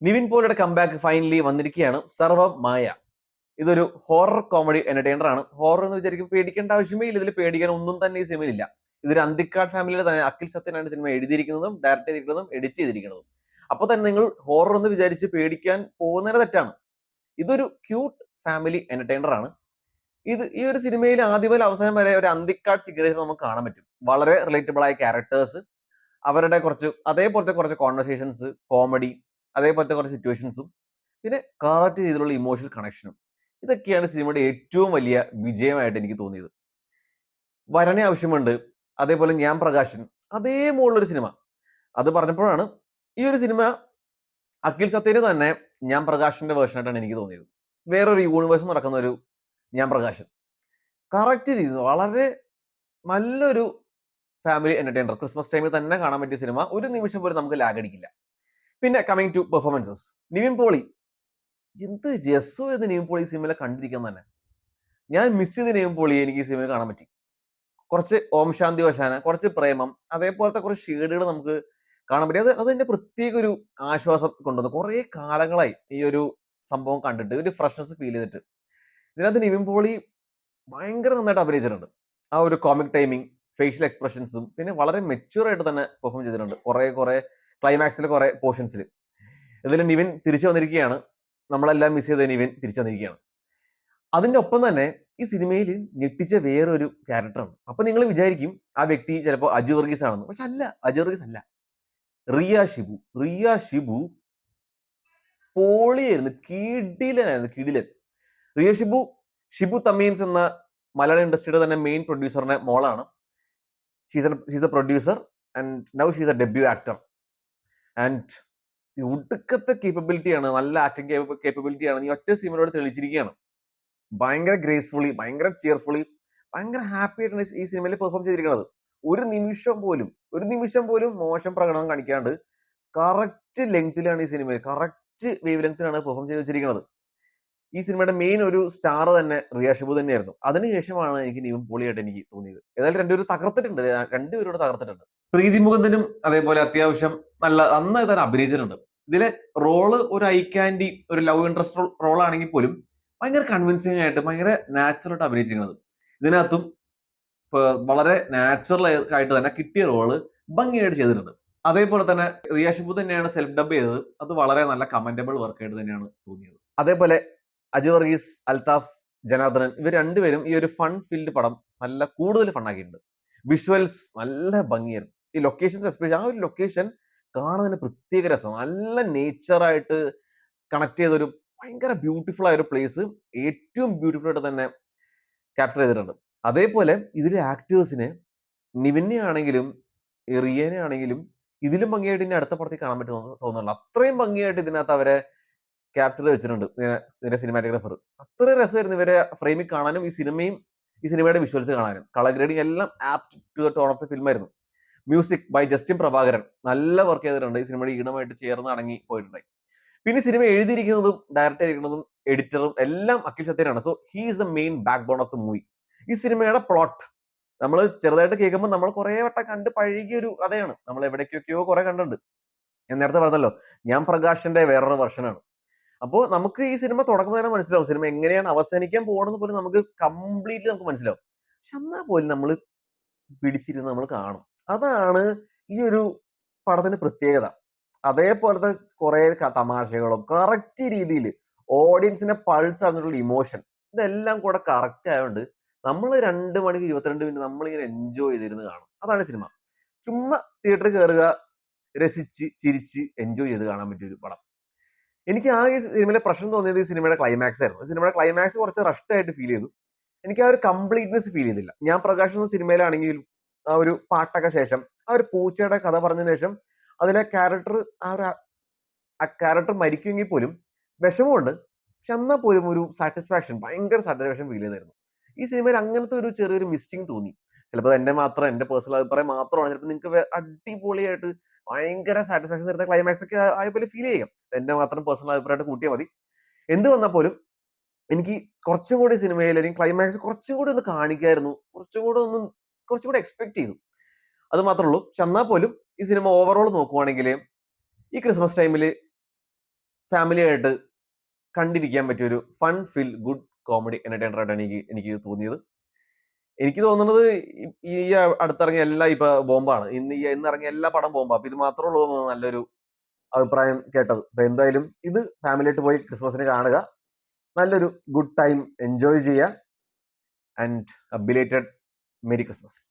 നിവിൻ പോളിയുടെ comeback finally വന്നിരിക്കുകയാണ്. സർവം മായ. ഇതൊരു ഹൊറർ കോമഡി എന്റർടൈനർ ആണ്. ഹൊറർ എന്ന് വിചാരിക്കും പേടിക്കേണ്ട ആവശ്യമേ ഇല്ല. ഇതിൽ പേടിക്കാൻ ഒന്നും തന്നെ ഈ സിനിമയിലില്ല. ഇതൊരു അന്തിക്കാട് ഫാമിലിയുടെ തന്നെ അഖിൽ സത്യനാണ് സിനിമ എഴുതിയിരിക്കുന്നതും ഡയറക്ട് ചെയ്തിരിക്കുന്നതും എഡിറ്റ് ചെയ്തിരിക്കുന്നതും. അപ്പൊ തന്നെ നിങ്ങൾ ഹൊറർ എന്ന് വിചാരിച്ച് പേടിക്കാൻ പോകുന്നതിന് തെറ്റാണ്. ഇതൊരു ക്യൂട്ട് ഫാമിലി എന്റർടൈനർ ആണ്. ഈ ഒരു സിനിമയിൽ ആദ്യം മുതൽ അവസാനം വരെ ഒരു അന്തിക്കാട് സിഗ്നേച്ചർ നമുക്ക് കാണാൻ പറ്റും. വളരെ റിലേറ്റബിൾ ആയ ക്യാരക്ടേഴ്സ്, അവരുടെ അതേപോലത്തെ കുറച്ച് കോൺവെർസേഷൻസ്, കോമഡി, അതേപോലത്തെ കുറച്ച് സിറ്റുവേഷൻസും, പിന്നെ കറക്റ്റ് രീതിയിലുള്ള ഇമോഷണൽ കണക്ഷനും. ഇതൊക്കെയാണ് സിനിമയുടെ ഏറ്റവും വലിയ വിജയമായിട്ട് എനിക്ക് തോന്നിയത്. വരണേ ആവശ്യമുണ്ട്, അതേപോലെ ഞാൻ പ്രകാശൻ, അതേ മോളുള്ളൊരു സിനിമ. അത് പറഞ്ഞപ്പോഴാണ് ഈ ഒരു സിനിമ അഖിൽ സത്യന് തന്നെ ഞാൻ പ്രകാശിന്റെ വേർഷനായിട്ടാണ് എനിക്ക് തോന്നിയത്. വേറൊരു യൂണിവേഴ്സ് നടക്കുന്ന ഒരു ഞാൻ പ്രകാശൻ. കറക്റ്റ് രീതി വളരെ നല്ലൊരു ഫാമിലി എന്റർടൈനർ, ക്രിസ്മസ് ടൈമിൽ തന്നെ കാണാൻ പറ്റിയ സിനിമ. ഒരു നിമിഷം പോലും നമുക്ക് ലാഗ് അടിക്കില്ല. പിന്നെ coming to performances, Nivin Pauly എന്ത് രസമായിരുന്നു നിവിൻ പോളി സിനിമയിലെ കണ്ടിരിക്കാൻ തന്നെ. ഞാൻ മിസ് ചെയ്ത നിവിൻ പോളി എനിക്ക് ഈ സിനിമയിൽ കാണാൻ പറ്റി. കുറച്ച് ഓം ശാന്തി വശാന, കുറച്ച് പ്രേമം, അതേപോലത്തെ കുറച്ച് ഷെയ്ഡുകൾ നമുക്ക് കാണാൻ പറ്റി. അതെന്റെ പ്രത്യേക ഒരു ആശ്വാസം കൊണ്ടുവന്നു. കുറെ കാലങ്ങളായി ഈ ഒരു സംഭവം കണ്ടിട്ട് ഒരു ഫ്രഷ്നസ് ഫീൽ ചെയ്തിട്ട്. ഇതിനകത്ത് നിവിൻ പോളി ഭയങ്കര നന്നായിട്ട് അഭിനയിച്ചിട്ടുണ്ട്. ആ ഒരു കോമിക് ടൈമിങ്, ഫേഷ്യൽ എക്സ്പ്രഷൻസും, പിന്നെ വളരെ മെച്യൂർ ആയിട്ട് തന്നെ പെർഫോം ചെയ്തിട്ടുണ്ട്. കുറെ ക്ലൈമാക്സിലെ കുറെ പോർഷൻസിൽ. ഇതിൽ നിവിൻ തിരിച്ചു വന്നിരിക്കുകയാണ്. നമ്മളെല്ലാം മിസ് ചെയ്ത നിവിൻ തിരിച്ചു വന്നിരിക്കുകയാണ്. അതിന്റെ ഒപ്പം തന്നെ ഈ സിനിമയിൽ ഞെട്ടിച്ച വേറൊരു ക്യാരക്ടറാണ്. അപ്പൊ നിങ്ങൾ വിചാരിക്കും ആ വ്യക്തി ചിലപ്പോൾ അജു വർഗീസ് ആണെന്ന്. പക്ഷെ അല്ല, അജു വർഗീസ് അല്ല, റിയ ഷിബു പോളിയായിരുന്നു, കിടിലൻ. ഷിബു തമീൻസ് എന്ന മലയാളം ഇൻഡസ്ട്രിയുടെ തന്നെ മെയിൻ പ്രൊഡ്യൂസറിന്റെ മോളാണ്. She's A producer and now she's A debut actor. And ഒടുക്കത്തെ കേപ്പബിലിറ്റിയാണ്, നല്ല ആക്ടിങ് കേപ്പബിലിറ്റിയാണ് ഈ ഒറ്റ സിനിമയോട് തെളിയിച്ചിരിക്കുകയാണ്. ഭയങ്കര ഗ്രേസ്ഫുള്ളി, ഭയങ്കര ചിയർഫുള്ളി, ഭയങ്കര ഹാപ്പി ആയിട്ടാണ് ഈ സിനിമയിൽ പെർഫോം ചെയ്തിരിക്കുന്നത്. ഒരു നിമിഷം പോലും മോശം പ്രകടനം കാണിക്കാണ്ട് കറക്റ്റ് ലെങ്തിലാണ് ഈ സിനിമയിൽ, കറക്റ്റ് വേവ് ലെങ്തിലാണ് പെർഫോം ചെയ്ത് വെച്ചിരിക്കുന്നത്. ഈ സിനിമയുടെ മെയിൻ ഒരു സ്റ്റാർ തന്നെ റിയ ഷിബു തന്നെയായിരുന്നു. അതിനുശേഷമാണ് എനിക്ക് നിവിൻ പോളിയായിട്ട് എനിക്ക് തോന്നിയത്. ഏതായാലും രണ്ടുപേരോട് തകർത്തിട്ടുണ്ട്. പ്രീതി മുകുന്ദനും അതേപോലെ അത്യാവശ്യം നന്നായി തന്നെ അഭിനയിച്ചിട്ടുണ്ട്. ഇതിലെ റോള് ഒരു ഐ ക്യാൻഡി, ഒരു ലവ് ഇൻട്രസ്റ്റ് റോൾ ആണെങ്കിൽ പോലും ഭയങ്കര കൺവിൻസിംഗ് ആയിട്ട്, ഭയങ്കര നാച്ചുറൽ ആയിട്ട് അഭിനയിച്ചിരിക്കുന്നത്. ഇതിനകത്തും വളരെ നാച്ചുറൽ ആയിട്ട് തന്നെ കിട്ടിയ റോള് ഭംഗിയായിട്ട് ചെയ്തിട്ടുണ്ട്. അതേപോലെ തന്നെ റിയ ഷിബു തന്നെയാണ് സെൽഫ് ഡബ് ചെയ്തത്. അത് വളരെ നല്ല കമന്റബിൾ വർക്ക് ആയിട്ട് തന്നെയാണ് തോന്നിയത്. അതേപോലെ അജു വർഗീസ്, അൽതാഫ്, ജനാർദ്ദനൻ, ഇവർ രണ്ടുപേരും ഈ ഒരു ഫൺ ഫീൽഡ് പടം നല്ല കൂടുതൽ ഫണ്ണാക്കിയിട്ടുണ്ട്. വിഷ്വൽസ് നല്ല ഭംഗിയായിരുന്നു. ഈ ലൊക്കേഷൻസ്, എസ്പെഷ്യലി ആ ഒരു ലൊക്കേഷൻ കാണുന്നതിന് പ്രത്യേക രസം. നല്ല നേച്ചറായിട്ട് കണക്ട് ചെയ്തൊരു ഭയങ്കര ബ്യൂട്ടിഫുൾ ആയ ഒരു പ്ലേസ് ഏറ്റവും ബ്യൂട്ടിഫുൾ ആയിട്ട് തന്നെ ക്യാപ്ചർ ചെയ്തിട്ടുണ്ട്. അതേപോലെ ഇതിലെ ആക്ടേഴ്സിനെ, നിവിനെ ആണെങ്കിലും റിയനെ ആണെങ്കിലും ഇതിലും ഭംഗിയായിട്ട് ഇനി അടുത്ത പടത്തിൽ കാണാൻ പറ്റുമെന്ന് തോന്നുന്നില്ല. അത്രയും ഭംഗിയായിട്ട് ഇതിനകത്ത് അവരെ ക്യാപ്ചർ ചെയ്ത് വെച്ചിട്ടുണ്ട് ഇതിന്റെ സിനിമാറ്റോഗ്രാഫർ. അത്ര രസമായിരുന്നു ഇവരെ ഫ്രെയിമിൽ കാണാനും, ഈ സിനിമയുടെ വിഷ്വൽസ് കാണാനും. കളർ ഗ്രേഡിംഗ് എല്ലാം apt to the tone of the film ആയിരുന്നു. മ്യൂസിക് ബൈ ജസ്റ്റിൻ പ്രഭാകരൻ നല്ല വർക്ക് ചെയ്തിട്ടുണ്ട്. ഈ സിനിമയുടെ ഈണമായിട്ട് ചേർന്ന് അടങ്ങി പോയിട്ടുണ്ടായി. പിന്നെ സിനിമ എഴുതിയിരിക്കുന്നതും ഡയറക്ട് ചെയ്തിരിക്കുന്നതും എഡിറ്ററും എല്ലാം അഖിൽ സത്യനാണ്. So he is the main backbone of the movie. ഈ സിനിമയുടെ പ്ലോട്ട് നമ്മൾ ചെറുതായിട്ട് കേൾക്കുമ്പോൾ നമ്മൾ കുറെ വട്ടം കണ്ട് പഴകിയ ഒരു കഥയാണ്. നമ്മൾ എവിടേക്കൊക്കെയോ കുറെ കണ്ടിട്ടുണ്ട്. ഞാൻ നേരത്തെ പറഞ്ഞല്ലോ, ഞാൻ പ്രകാശിന്റെ വേറൊരു വെർഷനാണ്. അപ്പോൾ നമുക്ക് ഈ സിനിമ തുടങ്ങുന്നതിനെ മനസ്സിലാവും, സിനിമ എങ്ങനെയാണ് അവസാനിക്കാൻ പോകുന്നത് പോലും നമുക്ക് കംപ്ലീറ്റ്ലി നമുക്ക് മനസ്സിലാവും. പക്ഷെ എന്നാൽ പോലും നമ്മൾ പിടിച്ചിരുന്ന് നമ്മൾ കാണും. അതാണ് ഈ ഒരു പടത്തിന്റെ പ്രത്യേകത. അതേപോലത്തെ കുറെ തമാശകളും കറക്റ്റ് രീതിയിൽ ഓഡിയൻസിനെ പൾസ് അറിഞ്ഞിട്ടുള്ള ഇമോഷൻ, ഇതെല്ലാം കൂടെ കറക്റ്റ് ആയതുകൊണ്ട് നമ്മൾ 2 മണിക്ക് 22 മിനിറ്റ് നമ്മളിങ്ങനെ എൻജോയ് ചെയ്തിരുന്ന് കാണും. അതാണ് സിനിമ. ചുമ്മാ തിയേറ്ററിൽ കയറുക, രസിച്ച് ചിരിച്ച് എൻജോയ് ചെയ്ത് കാണാൻ പറ്റിയ ഒരു പടം. എനിക്ക് ഈ സിനിമയിലെ പ്രശ്നം തോന്നിയത് ഈ സിനിമയുടെ ക്ലൈമാക്സ് ആയിരുന്നു. സിനിമയുടെ ക്ലൈമാക്സ് കുറച്ച് റഷ്ഡ് ആയിട്ട് ഫീൽ ചെയ്തു. എനിക്ക് ആ ഒരു കംപ്ലീറ്റ്നെസ് ഫീൽ ചെയ്തില്ല. ഞാൻ പ്രകാശ് എന്ന സിനിമയിലാണെങ്കിലും ആ ഒരു പാട്ടൊക്കെ ശേഷം, ആ ഒരു പൂച്ചയുടെ കഥ പറഞ്ഞതിന് ശേഷം അതിലെ ക്യാരക്ടർ മരിക്കുമെങ്കിൽ പോലും വിഷമമുണ്ട്. പക്ഷെ എന്നാൽ പോലും ഒരു ഭയങ്കര സാറ്റിസ്ഫാക്ഷൻ ഫീൽ ചെയ്തായിരുന്നു. ഈ സിനിമയിൽ അങ്ങനത്തെ ഒരു ചെറിയൊരു മിസ്സിങ് തോന്നി. ചിലപ്പോൾ എന്റെ പേഴ്സണൽ അഭിപ്രായം മാത്രമാണ്. ചിലപ്പോൾ നിങ്ങൾക്ക് അടിപൊളിയായിട്ട് ഭയങ്കര സാറ്റിസ്ഫാക്ഷൻ തരുന്ന ക്ലൈമാക്സ് ഒക്കെ ആയപോലെ ഫീൽ ചെയ്യാം. എന്റെ മാത്രം പേഴ്സണൽ അഭിപ്രായമായിട്ട് കൂട്ടിയാൽ മതി. എന്ത് വന്നാൽ പോലും എനിക്ക് കുറച്ചും കൂടി സിനിമയിൽ അല്ലെങ്കിൽ ക്ലൈമാക്സ് കുറച്ചും കൂടി ഒന്ന് കാണിക്കായിരുന്നു, കുറച്ചും കൂടി എക്സ്പെക്ട് ചെയ്തു. അത് മാത്രമേ ഉള്ളൂ. പക്ഷെ എന്നാൽ പോലും ഈ സിനിമ ഓവറോൾ നോക്കുവാണെങ്കിൽ ഈ ക്രിസ്മസ് ടൈമിൽ ഫാമിലി ആയിട്ട് കണ്ടിരിക്കാൻ പറ്റിയ ഒരു ഫൺ ഫിൽ ഗുഡ് കോമഡി എന്റർടൈനർ ആയിട്ടാണ് എനിക്ക് തോന്നിയത്. എനിക്ക് തോന്നുന്നത് ഈ അടുത്തിറങ്ങിയ എല്ലാ ഇപ്പൊ ബോംബാണ്. ഇന്ന് ഇറങ്ങിയ എല്ലാ പടം ബോംബാ. അപ്പൊ ഇത് മാത്രമേ ഉള്ളൂ നല്ലൊരു അഭിപ്രായം കേട്ടത്. അപ്പൊ എന്തായാലും ഇത് ഫാമിലി ആയിട്ട് പോയി ക്രിസ്മസിന് കാണുക. നല്ലൊരു ഗുഡ് ടൈം എൻജോയ് ചെയ്യുക. And belated merry Christmas.